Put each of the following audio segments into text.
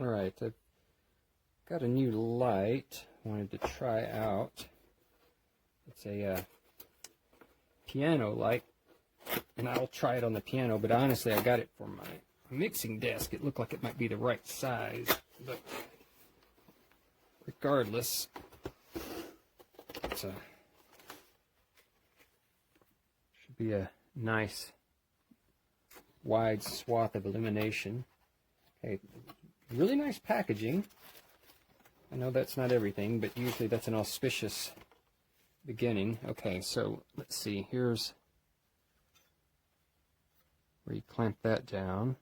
Alright, I've got a new light I wanted to try out. It's a piano light, and I'll try it on the piano, but honestly I got it for my mixing desk. It looked like it might be the right size, but regardless, it's should be a nice wide swath of illumination. Okay, really nice packaging. I know that's not everything, but usually that's an auspicious beginning. Okay, so let's see. Here's where you clamp that down.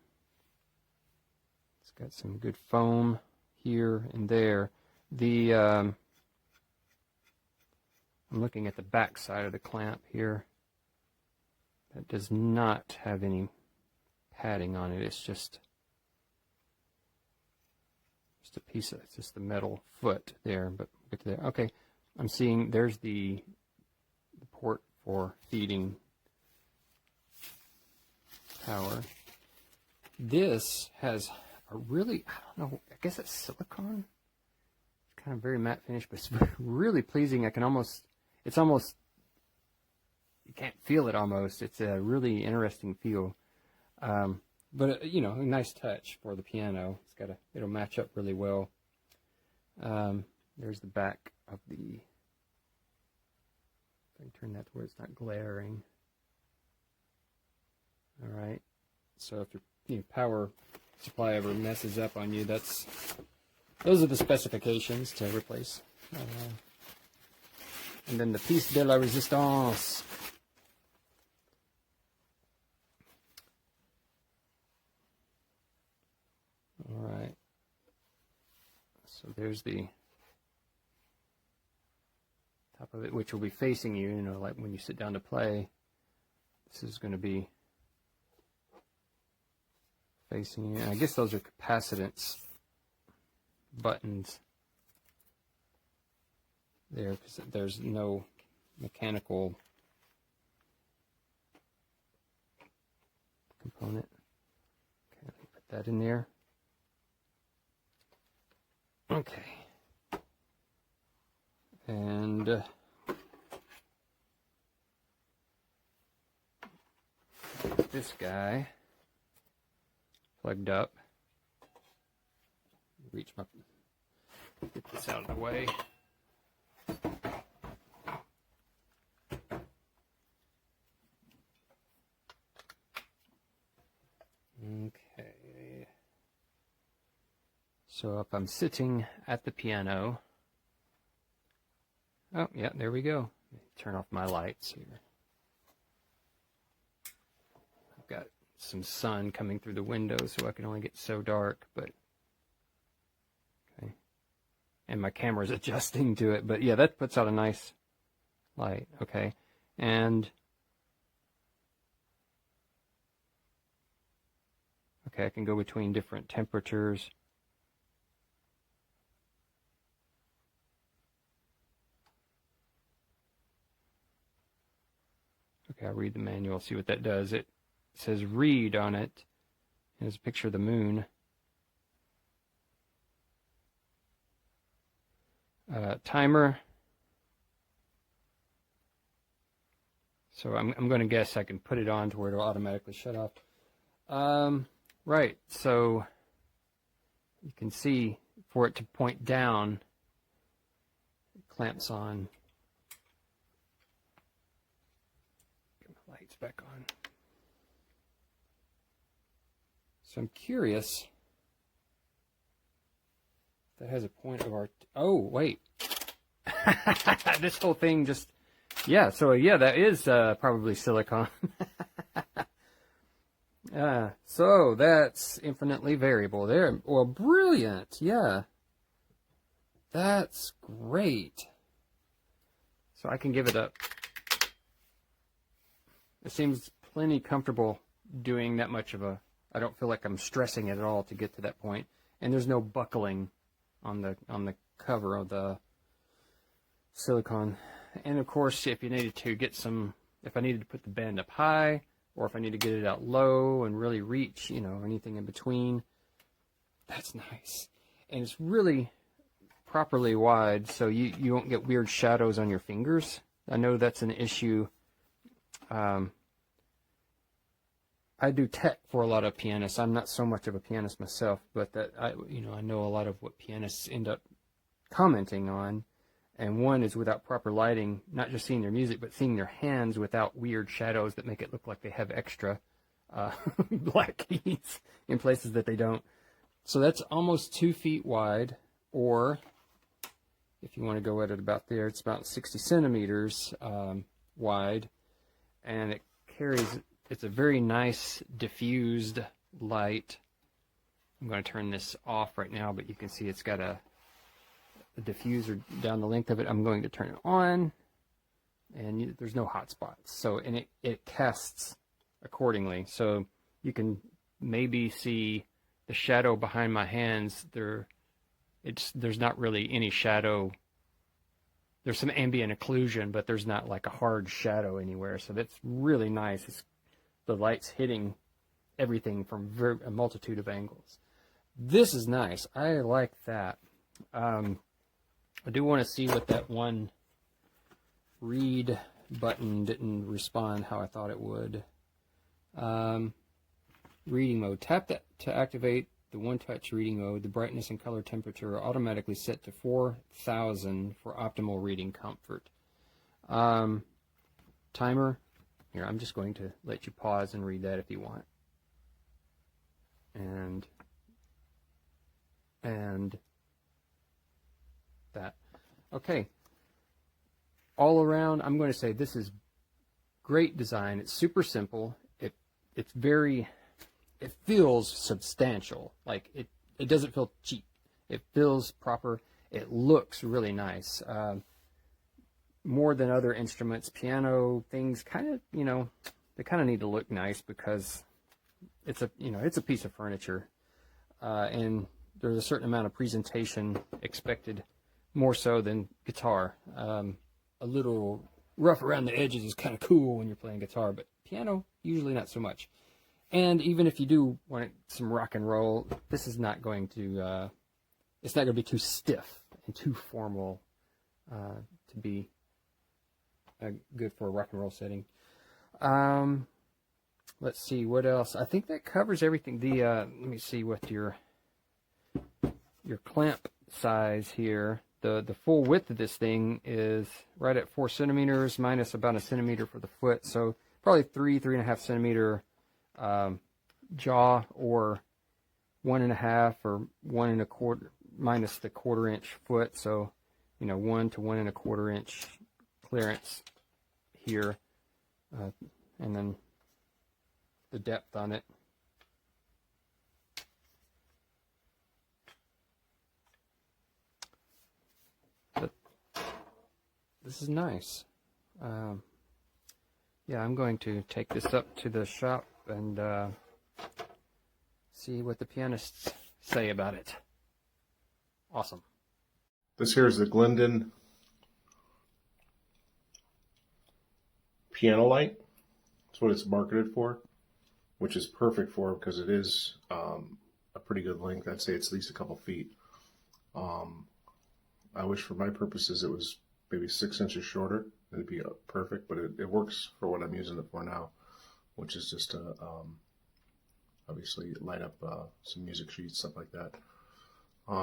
It's got some good foam here and there. I'm looking at the back side of the clamp here. That does not have any padding on it. It's just a piece of, it's just the metal foot there, but get to there. Okay, I'm seeing there's the port for feeding power. This has a really, I don't know, I guess it's silicone. It's kind of very matte finish, but it's really pleasing. I can almost, it's almost, you can't feel it almost. It's a really interesting feel. But you know, a nice touch for the piano. It's got a, it'll match up really well. There's the back of the, if I can turn that to where it's not glaring. All right. So if your power supply ever messes up on you, those are the specifications to replace. And then the piece de la résistance. All right. So there's the top of it, which will be facing you, you know, like when you sit down to play. This is going to be facing you. And I guess those are capacitance buttons there, because there's no mechanical component. Okay, let me put that in there. Okay. And this guy plugged up. Reach my, get this out of the way. Okay. So if I'm sitting at the piano, oh yeah, there we go. Turn off my lights here. I've got some sun coming through the window, so I can only get so dark, but okay. And my camera's adjusting to it, but yeah, that puts out a nice light. Okay. And okay, I can go between different temperatures. Okay, I'll read the manual, see what that does. It says read on it. There's a picture of the moon. Timer. So I'm going to guess I can put it on to where it'll automatically shut off. Right, so you can see for it to point down, it clamps on. Back on. So I'm curious if that has a point of our, oh wait, this whole thing just, yeah, so yeah, that is probably silicone. So that's infinitely variable there. Well, brilliant, yeah, that's great. So I can give it a, it seems plenty comfortable doing that much of a, I don't feel like I'm stressing it at all to get to that point. And there's no buckling on the cover of the silicone. And of course, if you needed to get some, if I needed to put the band up high, or if I need to get it out low and really reach, you know, anything in between, That's nice. And it's really properly wide, so you won't get weird shadows on your fingers. I know that's an issue. I do tech for a lot of pianists. I'm not so much of a pianist myself, but that I know a lot of what pianists end up commenting on. And one is without proper lighting, not just seeing their music, but seeing their hands without weird shadows that make it look like they have extra black keys in places that they don't. So that's almost 2 feet wide, or if you want to go at it about there, it's about 60 centimeters wide, and it carries, it's a very nice diffused light. I'm going to turn this off right now, but you can see it's got a diffuser down the length of it. I'm going to turn it on, and there's no hot spots. So, and it casts accordingly. So you can maybe see the shadow behind my hands. There's not really any shadow. There's some ambient occlusion, but there's not like a hard shadow anywhere. So that's really nice. The light's hitting everything from a multitude of angles. This is nice. I like that. I do want to see what that one read button didn't respond how I thought it would. Reading mode. Tap that to activate the one-touch reading mode. The brightness and color temperature are automatically set to 4,000 for optimal reading comfort. Timer. Here, I'm just going to let you pause and read that if you want. And that. Okay. All around, I'm going to say this is great design. It's super simple. It's very, it feels substantial. Like it doesn't feel cheap. It feels proper. It looks really nice. More than other instruments, piano things kind of, they kind of need to look nice because it's a piece of furniture. And there's a certain amount of presentation expected, more so than guitar. A little rough around the edges is kind of cool when you're playing guitar, but piano, usually not so much. And even if you do want some rock and roll, this is not going to, it's not going to be too stiff and too formal to be good for a rock and roll setting. Let's see, what else? I think that covers everything. Let me see what your clamp size here. The full width of this thing is right at 4 centimeters minus about a centimeter for the foot. So probably 3.5 centimeter jaw, or 1.5 or 1.25 minus the 1/4 inch foot. So, 1 to 1.25 inch clearance here, and then the depth on it. But this is nice. Yeah, I'm going to take this up to the shop and see what the pianists say about it. Awesome. This here is the Glendan piano light. That's what it's marketed for, which is perfect for it because it is a pretty good length. I'd say it's at least a couple feet. I wish for my purposes it was maybe 6 inches shorter. It'd be perfect, but it works for what I'm using it for now, which is just to obviously light up some music sheets, stuff like that.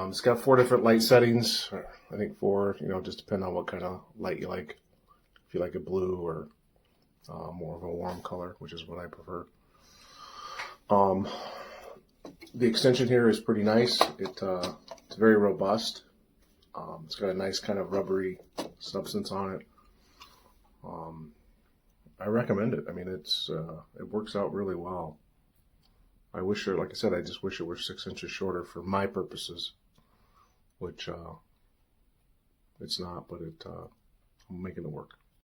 It's got 4 different light settings. I think 4, just depending on what kind of light you like. If you like it blue or more of a warm color, which is what I prefer. The extension here is pretty nice. It's very robust. It's got a nice kind of rubbery substance on it. I recommend it. I mean, it works out really well. I wish, like I said, I just wish it were 6 inches shorter for my purposes, which it's not, but I'm making it work.